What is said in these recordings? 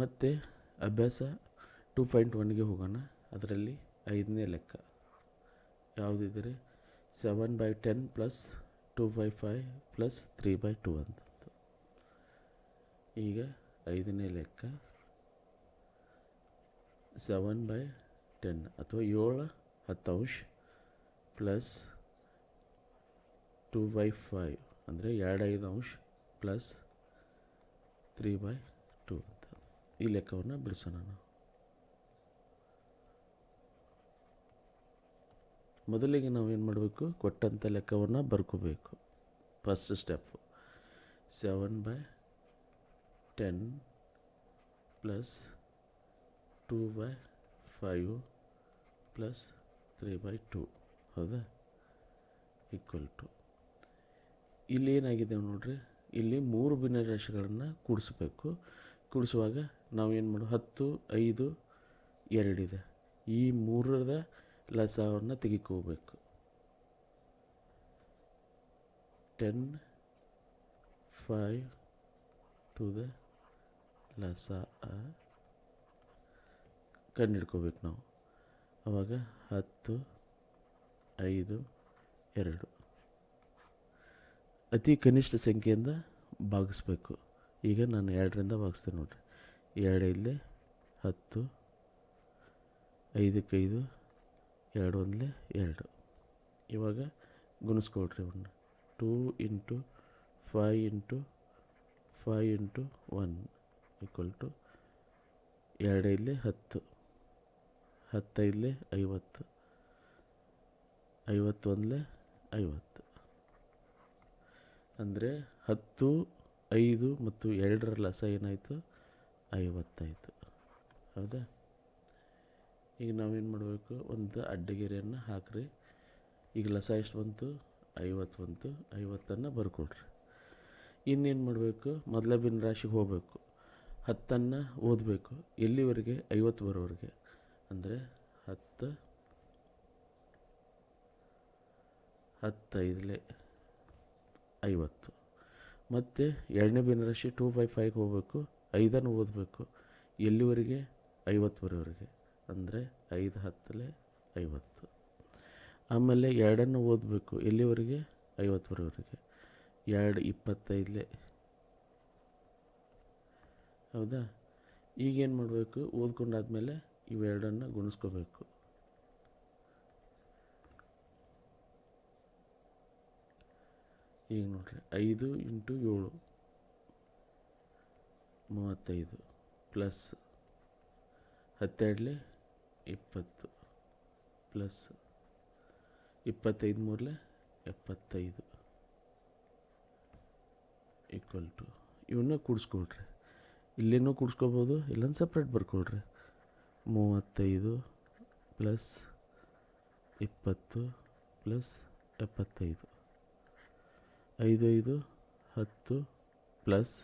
ಮತ್ತು ಅಭ್ಯಾಸ 2.1ಗೆ ಹೋಗೋಣ. ಅದರಲ್ಲಿ 5ನೇ ಲೆಕ್ಕ ಯಾವುದಿದ್ರೆ 7/10 ಪ್ಲಸ್ 2/5 ಪ್ಲಸ್ 3/2 ಅಂತ. ಈಗ 5ನೇ ಲೆಕ್ಕ 7/10 ಅಥವಾ 7/10 ಪ್ಲಸ್ 2/5 ಅಂದರೆ 2/5 ಪ್ಲಸ್ 3/2 ಅಂತ. ಈ ಲೆಕ್ಕವನ್ನು ಬಿಡಿಸೋಣ ನಾವು. ಮೊದಲಿಗೆ ನಾವೇನು ಮಾಡಬೇಕು, ಕೊಟ್ಟಂಥ ಲೆಕ್ಕವನ್ನು ಬರ್ಕೋಬೇಕು. ಫಸ್ಟ್ ಸ್ಟೆಪ್ಪು 7/10 ಪ್ಲಸ್ 2/5 ಪ್ಲಸ್ 3/2 ಹೌದಾ, ಈಕ್ವಲ್ ಟು. ಇಲ್ಲಿ ಏನಾಗಿದೆ ನೋಡ್ರಿ, ಇಲ್ಲಿ 3 ಭಿನ್ನರಾಶಿಗಳನ್ನು ಕೂಡಿಸ್ಬೇಕು. ಕೂಡಿಸುವಾಗ ನಾವೇನು ಮಾಡೋ 10, 5, 2 ಇದೆ. ಈ 3ರ ಲಸವನ್ನು ತೆಗೆದುಕೋಬೇಕು. 10, 5 ಟು ದ ಲಸ ಕಂಡುಹಿಡ್ಕೋಬೇಕು ನಾವು. ಆವಾಗ 10, 5, 2 ಅತಿ ಕನಿಷ್ಠ ಸಂಖ್ಯೆಯಿಂದ ಭಾಗಿಸ್ಬೇಕು. ಈಗ ನಾನು 2ರಿಂದ ಭಾಗಿಸ್ತೇನೆ ನೋಡಿರಿ. 2 ಇಲ್ಲೇ 10, 5 5, 2 1 2. ಇವಾಗ ಗುಣಿಸ್ಕೊಳ್ರಿ ಅವನ್ನ. 2 into 5 into 5 into 1 equal to 2 ಇಲ್ಲೇ 10, 10 ಇಲ್ಲೇ 50, 51 50. ಅಂದರೆ 10, 5 ಮತ್ತು 2ರ ಲಸ ಏನಾಯಿತು, 50 ಆಯಿತು. ಹೌದಾ. ಈಗ ನಾವೇನು ಮಾಡಬೇಕು, ಒಂದು ಅಡ್ಡಗೆರೆಯನ್ನು ಹಾಕ್ರಿ. ಈಗ ಲಸ ಎಷ್ಟು ಬಂತು, 50 ಬಂತು. 50ನ್ನು ಬರ್ಕೊಡ್ರಿ. ಇನ್ನೇನು ಮಾಡಬೇಕು, ಮೊದಲ ಭಿನ್ನರಾಶಿಗೆ ಹೋಗಬೇಕು. 10ನ್ನು ಓದಬೇಕು. ಎಲ್ಲಿವರೆಗೆ, 50 ಬರೋವರೆಗೆ. ಅಂದರೆ 10, 10 50. ಮತ್ತು 2ನೇ ಭಿನ್ನರಾಶಿ 2/5ಗೆ ಹೋಗಬೇಕು. 5ನ್ನು ಓದಬೇಕು. ಎಲ್ಲಿವರೆಗೆ, 50 ಬರೋವರೆಗೆ. ಅಂದರೆ 5 10 50. ಆಮೇಲೆ 2ನ್ನು ಓದಬೇಕು. ಎಲ್ಲಿವರೆಗೆ, 50 ಬರೋವರೆಗೆ. 2 25. ಹೌದಾ. ಈಗೇನು ಮಾಡಬೇಕು, ಓದ್ಕೊಂಡಾದ್ಮೇಲೆ ಇವೆರಡನ್ನು ಗುಣಿಸ್ಕೋಬೇಕು. ಈಗ ನೋಡ್ರಿ, 5 into 7 35 plus 12 20 plus 25 3 75 equal to. ಇವನ್ನ ಕೂಡಿಸ್ಕೊಳ್ರಿ. ಇಲ್ಲೇನೂ ಕೂಡಿಸ್ಕೋಬೋದು, ಇಲ್ಲೊಂದು ಸಪ್ರೇಟ್ ಬರ್ಕೊಳ್ರಿ. 35 ಪ್ಲಸ್ 20 ಪ್ಲಸ್ 75. 5 5 10 ಪ್ಲಸ್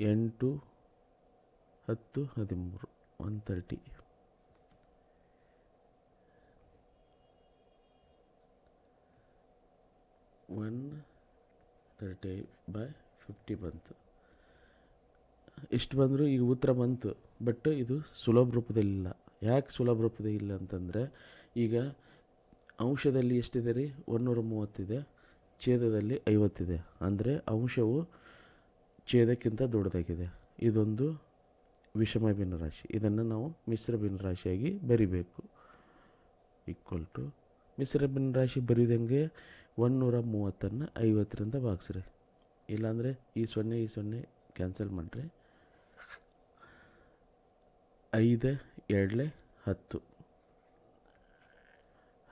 8 10 13 130. $130/50 ಬಂತು. ಇಷ್ಟು ಬಂದರೂ ಈಗ ಉತ್ತರ ಬಂತು. ಬಟ್ ಇದು ಸುಲಭ ರೂಪದಲ್ಲಿಲ್ಲ. ಯಾಕೆ ಸುಲಭ ರೂಪದ ಇಲ್ಲ ಅಂತಂದರೆ, ಈಗ ಅಂಶದಲ್ಲಿ ಎಷ್ಟಿದೆ ರೀ, 130 ಇದೆ. ಛೇದದಲ್ಲಿ 50 ಇದೆ. ಅಂದರೆ ಅಂಶವು ಛೇದಕ್ಕಿಂತ ದೊಡ್ಡದಾಗಿದೆ. ಇದೊಂದು ವಿಷಮ ಭಿನ್ನರಾಶಿ. ಇದನ್ನು ನಾವು ಮಿಶ್ರ ಭಿನ್ನರಾಶಿಯಾಗಿ ಬರಿಬೇಕು. ಈಕ್ವಲ್ ಟು ಮಿಶ್ರ ಭಿನ್ನರಾಶಿ ಬರೀದಂಗೆ 130ನ್ನು 50ರಿಂದ ಭಾಗಿಸ್ರಿ. ಇಲ್ಲಾಂದರೆ ಈ 0 ಕ್ಯಾನ್ಸಲ್ ಮಾಡಿರಿ. 5 2 10.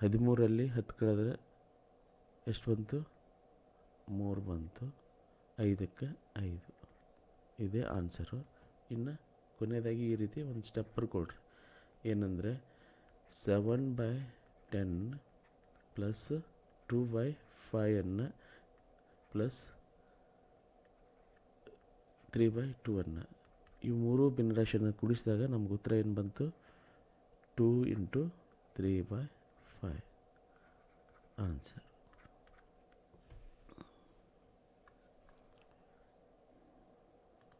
13ರಲ್ಲಿ 10 ಕಳೆದ್ರೆ ಎಷ್ಟು ಬಂತು, 3 ಬಂತು. 5ಕ್ಕೆ 5. ಇದೇ ಆನ್ಸರು. ಇನ್ನು ಕೊನೆಯದಾಗಿ ಈ ರೀತಿ ಒಂದು ಸ್ಟೆಪ್ ಬರ್ಕೊಳ್ರಿ. ಏನಂದರೆ 7/10 ಪ್ಲಸ್ 2/5 ಪ್ಲಸ್ 3/2 ಈ 3 ಭಿನ್ನರಾಶಿಯನ್ನು ಕೂಡಿಸಿದಾಗ ನಮ್ಗೆ ಉತ್ತರ ಏನು ಬಂತು, 2 × 3/5 ಆನ್ಸರ್.